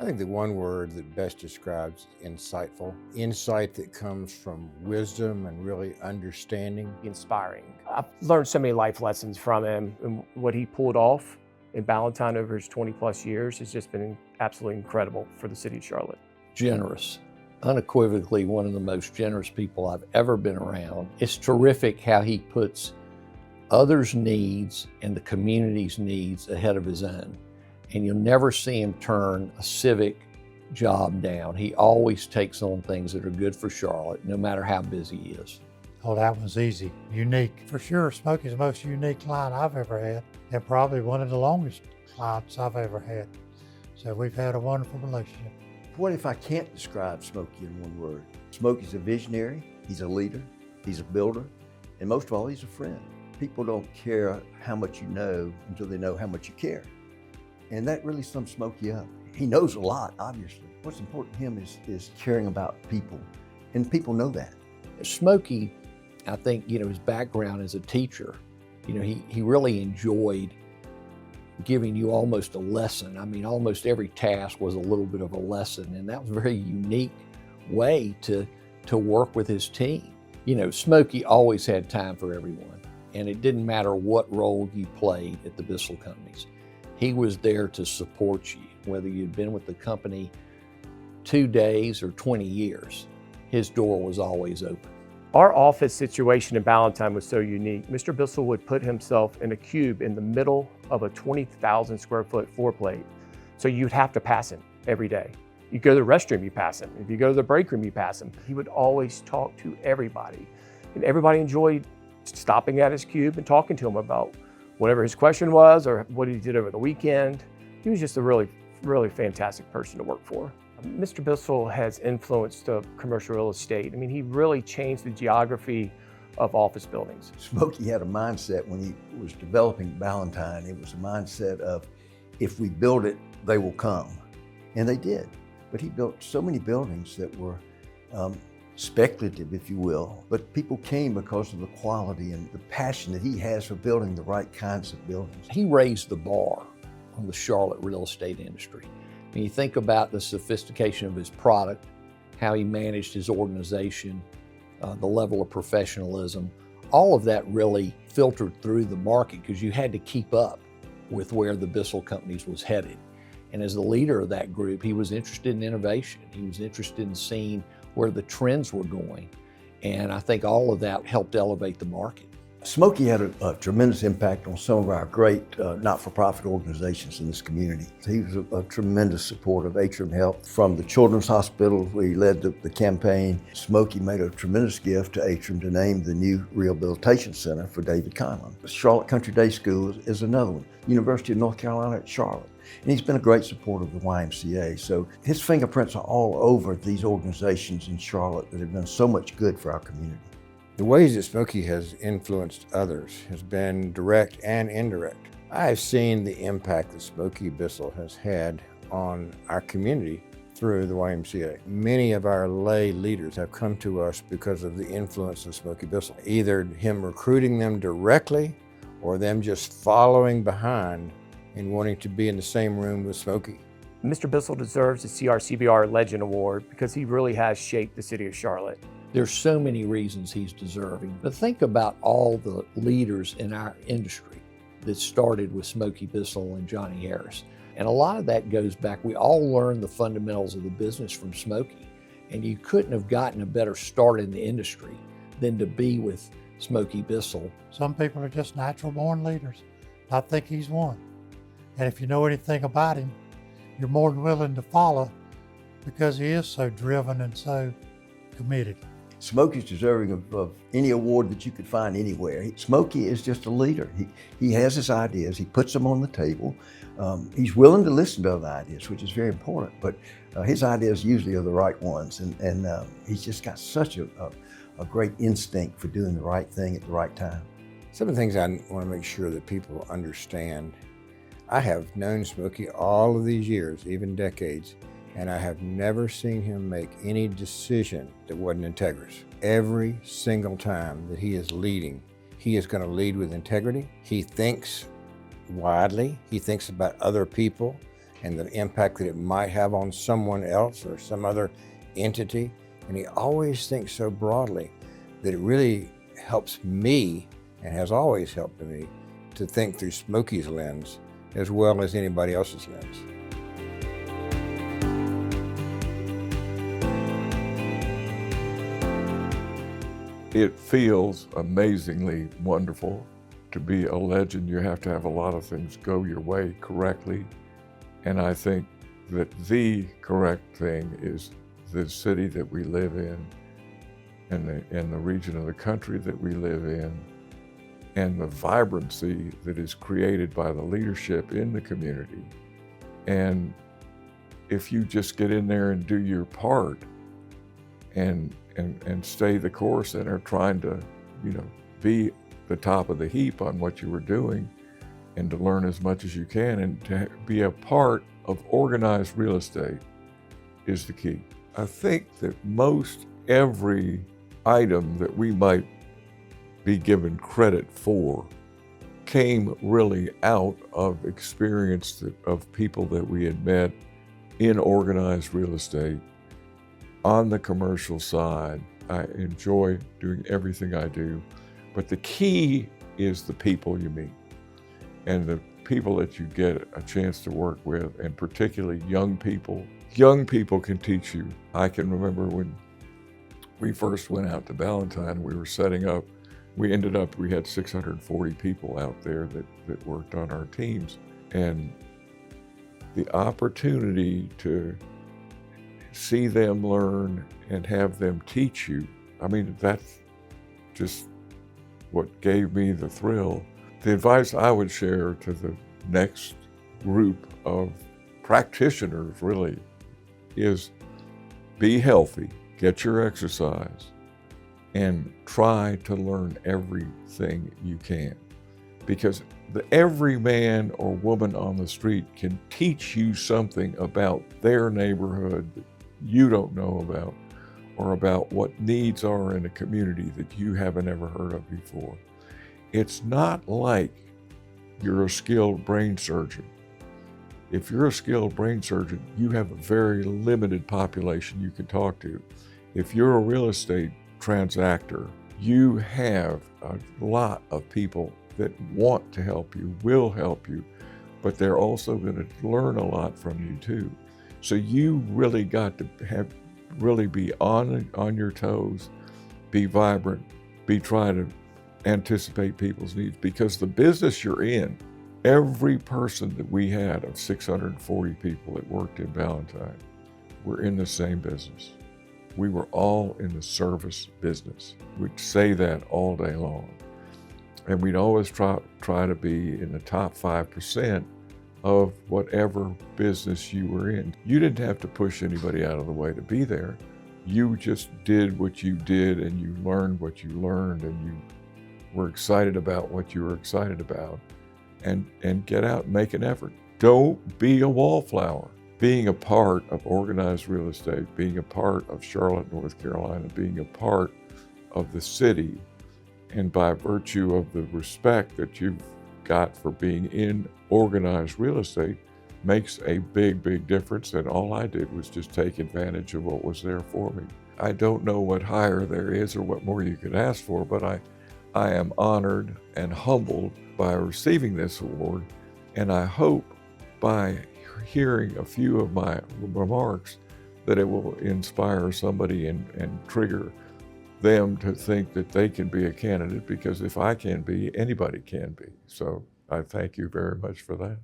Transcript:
I think the one word that best describes insightful. Insight that comes from wisdom and really understanding. Inspiring. I've learned so many life lessons from him, and what he pulled off in Ballantyne over his 20 plus years has just been absolutely incredible for the city of Charlotte. Generous. Unequivocally one of the most generous people I've ever been around. It's terrific how he puts others' needs and the community's needs ahead of his own. And you'll never see him turn a civic job down. He always takes on things that are good for Charlotte, no matter how busy he is. Oh, that was easy. Unique. For sure, Smoky's the most unique client I've ever had, and probably one of the longest clients I've ever had. So we've had a wonderful relationship. What if I can't describe Smoky in one word? Smoky's a visionary, he's a leader, he's a builder, and most of all, he's a friend. People don't care how much you know until they know how much you care. And that really sums Smoky up. He knows a lot, obviously. What's important to him is caring about people, and people know that. Smoky, I think, his background as a teacher, he really enjoyed giving you almost a lesson. I mean, almost every task was a little bit of a lesson, and that was a very unique way to work with his team. Smoky always had time for everyone, and it didn't matter what role you played at the Bissell companies. He was there to support you, whether you'd been with the company 2 days or 20 years. His door was always open. Our office situation in Ballantyne was so unique. Mr. Bissell would put himself in a cube in the middle of a 20,000 square foot floor plate. So you'd have to pass him every day. You go to the restroom, you pass him. If you go to the break room, you pass him. He would always talk to everybody. And everybody enjoyed stopping at his cube and talking to him about whatever his question was or what he did over the weekend. He was just a really, really fantastic person to work for. Mr. Bissell has influenced commercial real estate. I mean, he really changed the geography of office buildings. Smoky had a mindset when he was developing Ballantyne. It was a mindset of, if we build it, they will come. And they did. But he built so many buildings that were speculative, if you will. But people came because of the quality and the passion that he has for building the right kinds of buildings. He raised the bar on the Charlotte real estate industry. When you think about the sophistication of his product, how he managed his organization, the level of professionalism, all of that really filtered through the market because you had to keep up with where the Bissell companies was headed. And as the leader of that group, he was interested in innovation. He was interested in seeing where the trends were going. And I think all of that helped elevate the market. Smoky had a tremendous impact on some of our great not-for-profit organizations in this community. He was a tremendous supporter of Atrium Health. From the Children's Hospital, where he led the campaign, Smoky made a tremendous gift to Atrium to name the new rehabilitation center for David Conlon. Charlotte Country Day School is another one. University of North Carolina at Charlotte. And he's been a great supporter of the YMCA. So his fingerprints are all over these organizations in Charlotte that have done so much good for our community. The ways that Smoky has influenced others has been direct and indirect. I have seen the impact that Smoky Bissell has had on our community through the YMCA. Many of our lay leaders have come to us because of the influence of Smoky Bissell, either him recruiting them directly or them just following behind and wanting to be in the same room with Smoky. Mr. Bissell deserves the CRCBR Legend Award because he really has shaped the city of Charlotte. There's so many reasons he's deserving, but think about all the leaders in our industry that started with Smoky Bissell and Johnny Harris. And a lot of that goes back, we all learned the fundamentals of the business from Smoky, and you couldn't have gotten a better start in the industry than to be with Smoky Bissell. Some people are just natural born leaders. I think he's one. And if you know anything about him, you're more than willing to follow because he is so driven and so committed. Smoky's deserving of any award that you could find anywhere. Smoky is just a leader. He has his ideas, he puts them on the table. He's willing to listen to other ideas, which is very important, but his ideas usually are the right ones. And he's just got such a great instinct for doing the right thing at the right time. Some of the things I want to make sure that people understand. I have known Smoky all of these years, even decades, and I have never seen him make any decision that wasn't integrous. Every single time that he is leading, he is going to lead with integrity. He thinks widely, he thinks about other people, and the impact that it might have on someone else or some other entity. And he always thinks so broadly that it really helps me, and has always helped me, to think through Smoky's lens as well as anybody else's lens. It feels amazingly wonderful to be a legend. You have to have a lot of things go your way correctly. And I think that the correct thing is the city that we live in, and the region of the country that we live in, and the vibrancy that is created by the leadership in the community. And if you just get in there and do your part and stay the course and are trying to, be the top of the heap on what you were doing, and to learn as much as you can, and to be a part of organized real estate is the key. I think that most every item that we might be given credit for came really out of experience of people that we had met in organized real estate. On the commercial side, I enjoy doing everything I do, but the key is the people you meet and the people that you get a chance to work with, and particularly young people. Young people can teach you. I can remember when we first went out to Ballantyne, we were setting up, we had 640 people out there that worked on our teams. And the opportunity to see them learn and have them teach you, that's just what gave me the thrill. The advice I would share to the next group of practitioners really is be healthy, get your exercise, and try to learn everything you can. Because every man or woman on the street can teach you something about their neighborhood that you don't know about, or about what needs are in a community that you haven't ever heard of before. It's not like you're a skilled brain surgeon. If you're a skilled brain surgeon, you have a very limited population you can talk to. If you're a real estate transactor, you have a lot of people that want to help you, will help you, but they're also going to learn a lot from you too. So you really got to really be on your toes, be vibrant, try to anticipate people's needs, because the business you're in, every person that we had of 640 people that worked in Ballantyne were in the same business. We were all in the service business. We'd say that all day long. And we'd always try to be in the top 5% of whatever business you were in. You didn't have to push anybody out of the way to be there. You just did what you did, and you learned what you learned, and you were excited about what you were excited about, and get out and make an effort. Don't be a wallflower. Being a part of organized real estate, being a part of Charlotte, North Carolina, being a part of the city, and by virtue of the respect that you've got for being in organized real estate, makes a big, big difference. And all I did was just take advantage of what was there for me. I don't know what higher there is or what more you could ask for, but I am honored and humbled by receiving this award. And I hope by hearing a few of my remarks that it will inspire somebody and trigger them to think that they can be a candidate, because if I can be, anybody can be. So I thank you very much for that.